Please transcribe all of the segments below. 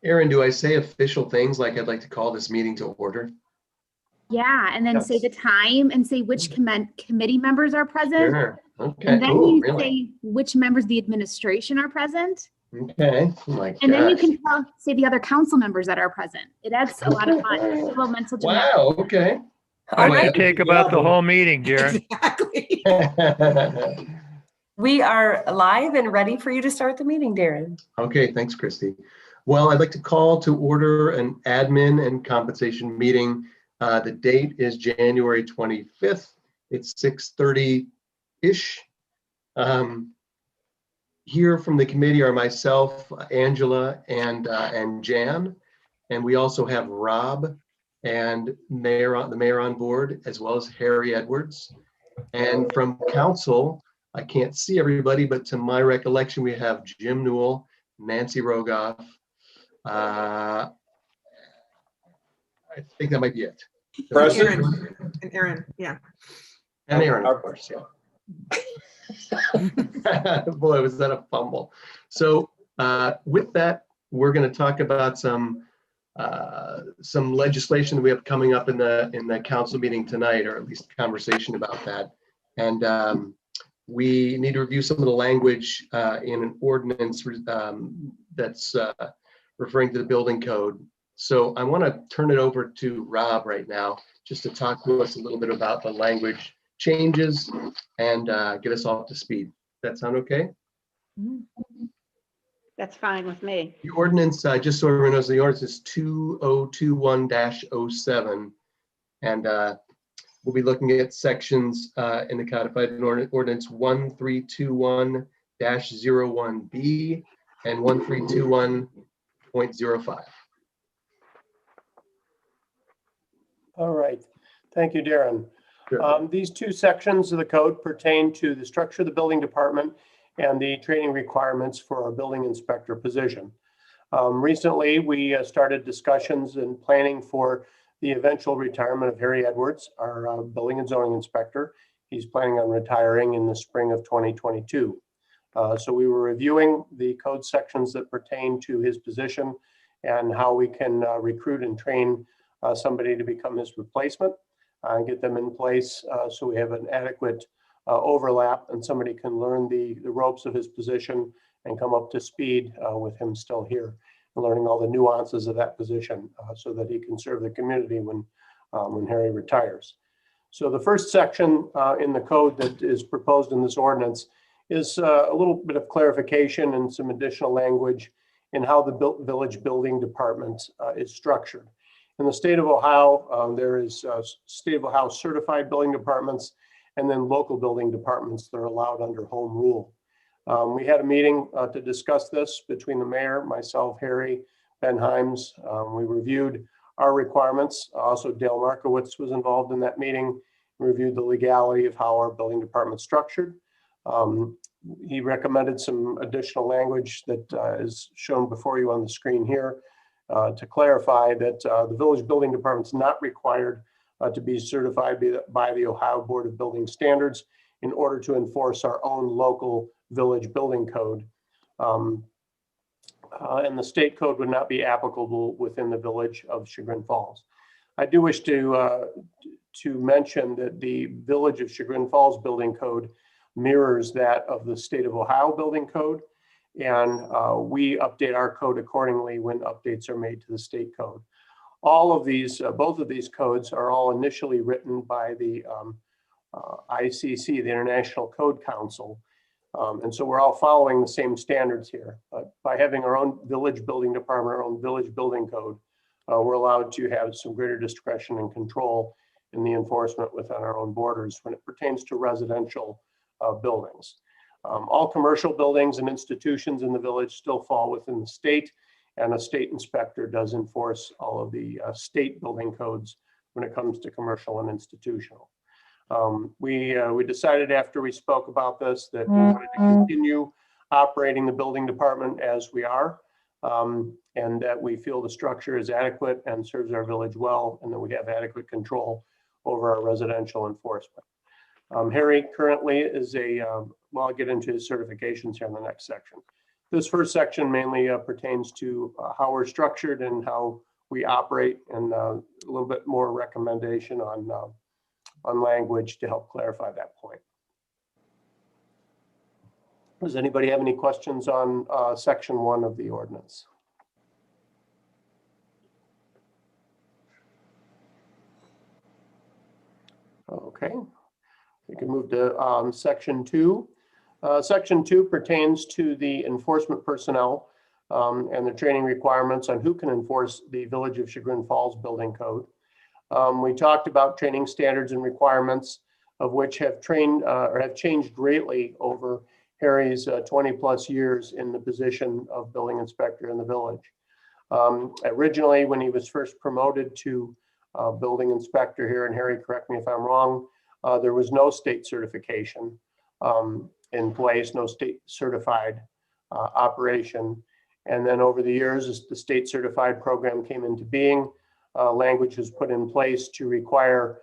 Aaron, do I say official things like I'd like to call this meeting to order? Yeah, and then say the time and say which committee members are present. Sure. Okay. And then Ooh, you really? say which members of the administration are present. Okay. Oh my And then you gosh. can say the other council members that are present. It adds a lot of fun. It's a little mental gymnastics. Wow. Okay. All Why'd you right. take about the whole meeting, Jared? Exactly. We are live and ready for you to start the meeting, Darren. Okay. Thanks, Christy. Well, I'd like to call to order an admin and compensation meeting. The date is January 25th. It's 6:30-ish. Here from the committee are myself, Angela, and Jan. And we also have Rob and the mayor on board, as well as Harry Edwards. And from council, I can't see everybody, but to my recollection, we have Jim Newell, Nancy Rogoff. I think that might be it. Aaron. And Aaron, yeah. And Aaron, of course, yeah. Boy, was that a fumble. So with that, we're going to talk about some legislation that we have coming up in the council meeting tonight, or at least a conversation about that. And we need to review some of the language in an ordinance that's referring to the building code. So I want to turn it over to Rob right now, just to talk to us a little bit about the language changes and get us all up to speed. That sound okay? That's fine with me. The ordinance, just so everyone knows, the ordinance is 2021-07. And we'll be looking at sections in the codified ordinance 1321-01B and 1321.05. All right. Thank you, Darren. Sure. These two sections of the code pertain to the structure of the building department and the training requirements for our building inspector position. Recently, we started discussions and planning for the eventual retirement of Harry Edwards, our building and zoning inspector. He's planning on retiring in the spring of 2022. So we were reviewing the code sections that pertain to his position and how we can recruit and train somebody to become his replacement. Get them in place so we have an adequate overlap and somebody can learn the ropes of his position and come up to speed with him still here and learning all the nuances of that position so that he can serve the community when Harry retires. So the first section in the code that is proposed in this ordinance is a little bit of clarification and some additional language in how the village building department is structured. In the state of Ohio, there is state of Ohio certified building departments and then local building departments that are allowed under home rule. We had a meeting to discuss this between the mayor, myself, Harry, Ben Himes. We reviewed our requirements. Also, Dale Markowitz was involved in that meeting. We reviewed the legality of how our building department is structured. He recommended some additional language that is shown before you on the screen here. To clarify that the village building department is not required to be certified by the Ohio Board of Building Standards in order to enforce our own local village building code. And the state code would not be applicable within the village of Chagrin Falls. I do wish to mention that the village of Chagrin Falls building code mirrors that of the state of Ohio building code. And we update our code accordingly when updates are made to the state code. All of these, both of these codes are all initially written by the ICC, the International Code Council. And so we're all following the same standards here. By having our own village building department, our own village building code, we're allowed to have some greater discretion and control in the enforcement within our own borders when it pertains to residential buildings. All commercial buildings and institutions in the village still fall within the state, and a state inspector does enforce all of the state building codes when it comes to commercial and institutional. We decided after we spoke about this that we wanted to continue operating the building department as we are, and that we feel the structure is adequate and serves our village well, and that we have adequate control over our residential enforcement. Harry currently is well, I'll get into his certifications here in the next section. This first section mainly pertains to how we're structured and how we operate, and a little bit more recommendation on language to help clarify that point. Does anybody have any questions on section 1 of the ordinance? Okay, we can move to section 2. Section 2 pertains to the enforcement personnel and the training requirements on who can enforce the Village of Chagrin Falls building code. We talked about training standards and requirements, of which have changed greatly over Harry's 20+ years in the position of building inspector in the village. Originally, when he was first promoted to building inspector here, and Harry, correct me if I'm wrong, there was no state certification in place, no state certified operation. And then over the years, as the state certified program came into being, language was put in place to require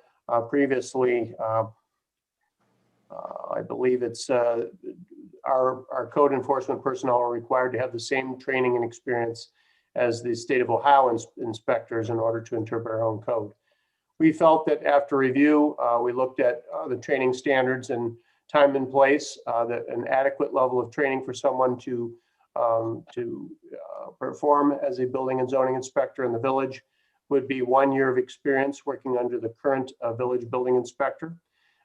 previously, I believe it's our code enforcement personnel are required to have the same training and experience as the state of Ohio inspectors in order to interpret our own code. We felt that after review, we looked at the training standards and time and place, that an adequate level of training for someone to perform as a building and zoning inspector in the village would be 1 year of experience working under the current village building inspector,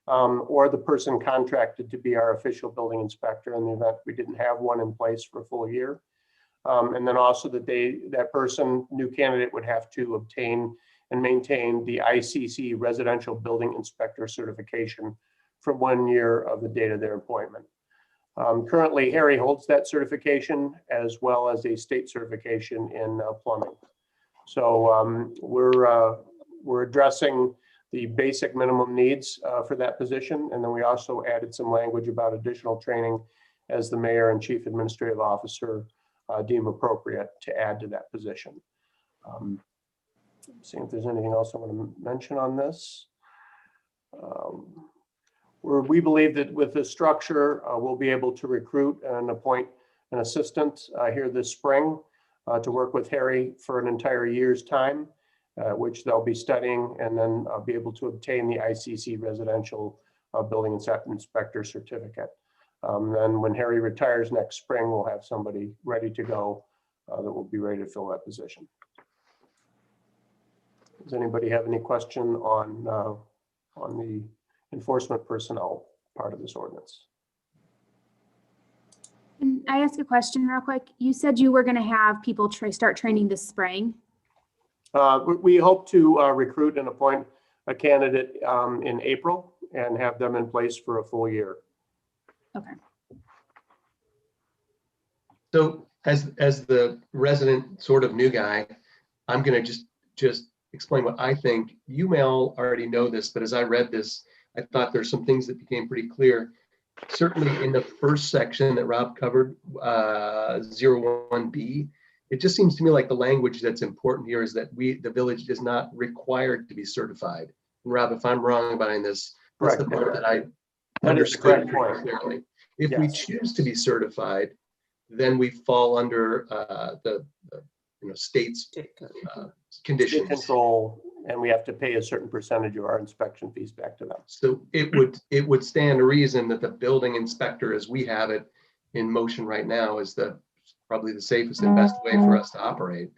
or the person contracted to be our official building inspector in the event we didn't have one in place for a full year. And then also that that person, new candidate, would have to obtain and maintain the ICC residential building inspector certification for 1 year of the date of their appointment. Currently, Harry holds that certification as well as a state certification in plumbing. So we're addressing the basic minimum needs for that position. And then we also added some language about additional training as the mayor and chief administrative officer deem appropriate to add to that position. See if there's anything else I want to mention on this. We believe that with this structure, we'll be able to recruit and appoint an assistant here this spring to work with Harry for an entire year's time, which they'll be studying, and then be able to obtain the ICC residential building inspector certificate. Then when Harry retires next spring, we'll have somebody ready to go that will be ready to fill that position. Does anybody have any question on the enforcement personnel part of this ordinance? Can I ask a question real quick? You said you were going to have people start training this spring. We hope to recruit and appoint a candidate in April and have them in place for a full year. Okay. So as the resident sort of new guy, I'm going to just explain what I think. You may all already know this, but as I read this, I thought there's some things that became pretty clear. Certainly in the first section that Rob covered, 01B, it just seems to me like the language that's important here is that the village is not required to be certified. And Rob, if I'm wrong about this, that's the part that I understood pretty clearly. If we choose to be certified, then we fall under the state's conditions. State control, and we have to pay a certain percentage of our inspection fees back to them. So it would stand to reason that the building inspector, as we have it in motion right now, is probably the safest and best way for us to operate.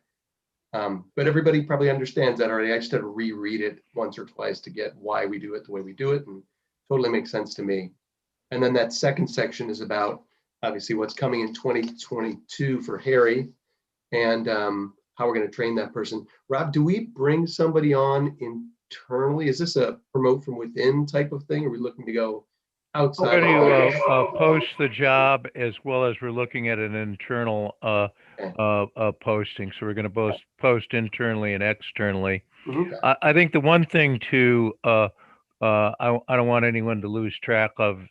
But everybody probably understands that already. I just had to reread it once or twice to get why we do it the way we do it, and totally makes sense to me. And then that second section is about obviously what's coming in 2022 for Harry, and how we're going to train that person. Rob, do we bring somebody on internally? Is this a promote from within type of thing? Or are we looking to go outside? We're going to post the job, as well as we're looking at an internal posting. So we're going to post internally and externally. Mm-hmm. I think the one thing to I don't want anyone to lose track of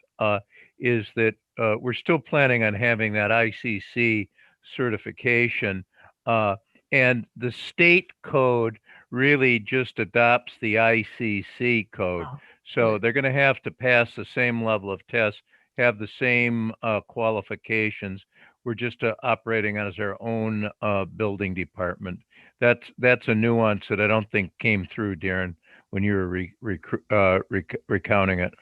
is that we're still planning on having that ICC certification. And the state code really just adopts the ICC code. So they're going to have to pass the same level of tests, have the same qualifications. we're just operating as our own building department. That's a nuance that I don't think came through, Darren, when you were recounting it.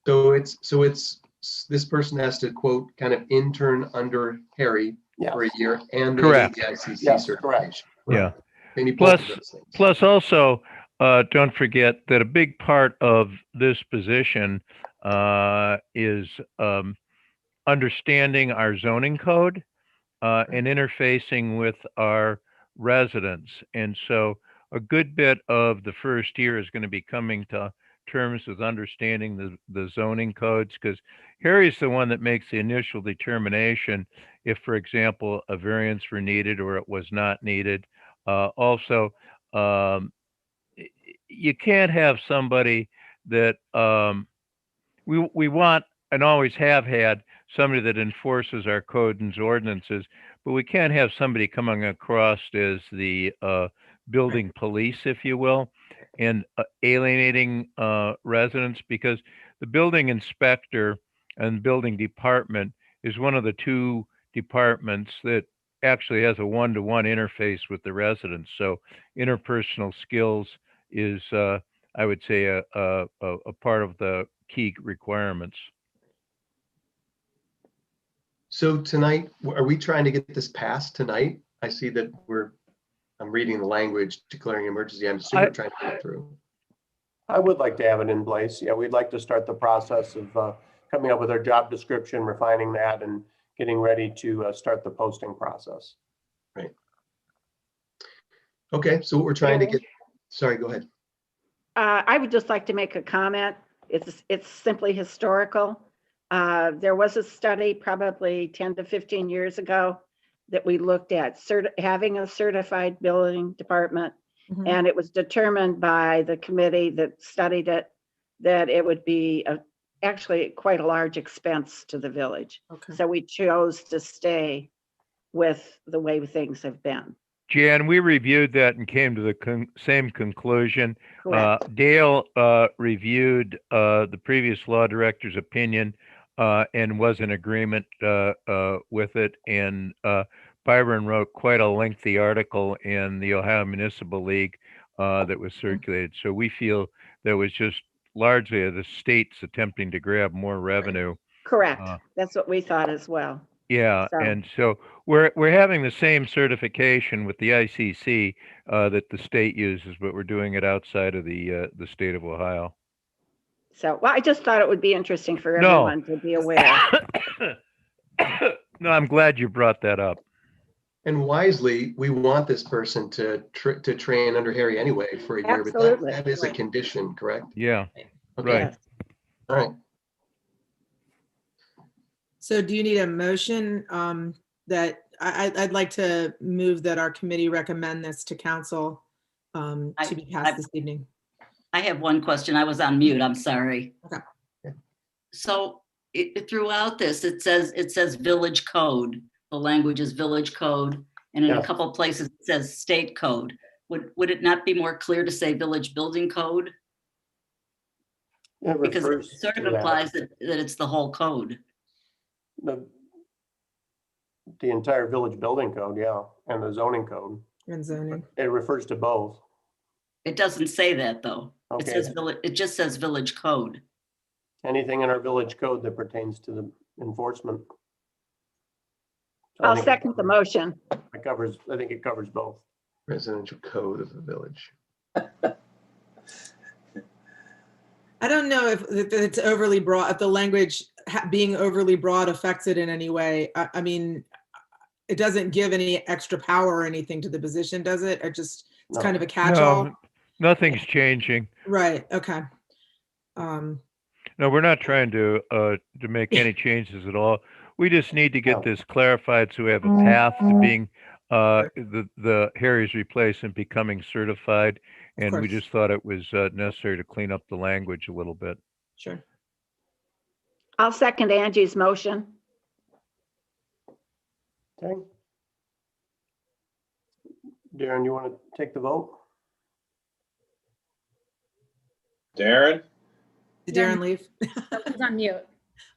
So it's this person has to quote kind of intern under Harry Yeah. for a year and they need Correct. the ICC Yes, certification. Yeah. They need both Plus- of those things. Plus, also, don't forget that a big part of this position is understanding our zoning code and interfacing with our residents. And so a good bit of the first year is going to be coming to terms with understanding the zoning codes, because Harry's the one that makes the initial determination if, for example, a variance were needed or it was not needed. Also, you can't have somebody that we want and always have had somebody that enforces our code and ordinances, but we can't have somebody coming across as the building police, if you will, and alienating residents, because the building inspector and building department is one of the two departments that actually has a one-to-one interface with the residents. So interpersonal skills is, I would say, a part of the key requirements. So tonight, are we trying to get this passed tonight? I see that I'm reading the language declaring emergency. I'm assuming we're trying to get it through. I would like to have it in place. Yeah, we'd like to start the process of coming up with our job description, refining that, and getting ready to start the posting process. Okay, so what we're trying to get, sorry, go ahead. I would just like to make a comment. It's simply historical. There was a study probably 10 to 15 years ago that we looked at having a certified building department. Mhm. And it was determined by the committee that studied it that it would be actually quite a large expense to the village. Okay. So we chose to stay with the way things have been. Jan, we reviewed that and came to the same conclusion. Correct. Dale reviewed the previous law director's opinion and was in agreement with it. And Byron wrote quite a lengthy article in the Ohio Municipal League that was circulated. So we feel that was just largely the states attempting to grab more revenue. Correct. That's what we thought as well. Yeah, So- and so we're having the same certification with the ICC that the state uses, but we're doing it outside of the state of Ohio. So, well, I just thought it would be interesting for No. everyone to be aware. No, I'm glad you brought that up. And wisely, we want this person to train under Harry anyway for a year, but Absolutely. that is a condition, correct? Yeah, Okay, right. Yes. all right. So do you need a motion that I'd like to move that our committee recommend this to council to be passed this evening? I have one question. I was on mute. I'm sorry. Okay. So throughout this, it says village code. The language is village code. And in Yeah. a couple of places, it says state code. Would it not be more clear to say village building code? It Because refers it sort of to that. implies that it's the whole code. The entire village building code, yeah, and the zoning code. And zoning. It refers to both. It doesn't say that, though. It Okay. says it just says village code. Anything in our village code that pertains to the enforcement. So I I'll think second the motion. It covers, I think it covers both. Residential code of the village. I don't know if it's overly broad, if the language being overly broad affects it in any way. I mean, it doesn't give any extra power or anything to the position, does it? Or just, it's No. kind of a catch-all? No, nothing's changing. Right, okay. No, we're not trying to make any changes at all. We just need to get No. this clarified so we have a path to being the Harry's replacement becoming certified. And we course. just thought it was necessary to clean up the language a little bit. Sure. I'll second Angie's motion. Okay. Darren, you want to take the vote? Darren, Did Darren leave? He's on mute.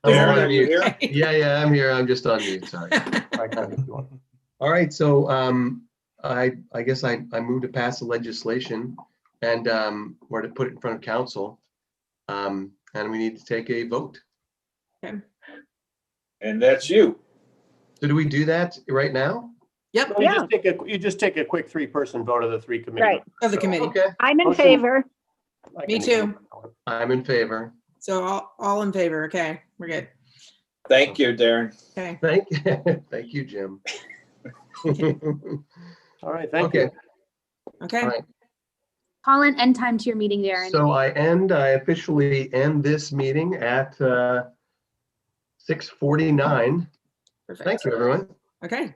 I'm Darren, on mute. Okay. Yeah, I'm here. I'm just on mute. Sorry. Mike, if you want. All right, so I guess I move to pass the legislation and or to put it in front of council. And we need to take a vote. And that's you. So do we do that right now? Yep, No, you just take a quick 3-person vote of the 3 committee. Right. of the committee. Okay, I'm in Motion. favor. I Me can- too. I'm in favor. So all in favor. Okay, we're good. Thank you, Darren. Okay. Thank you, Jim. All right, thank Okay, you. Okay. all right. Call an end time to your meeting, Darren. So I officially end this meeting at 6:49. Perfect. Thank you, everyone. Okay.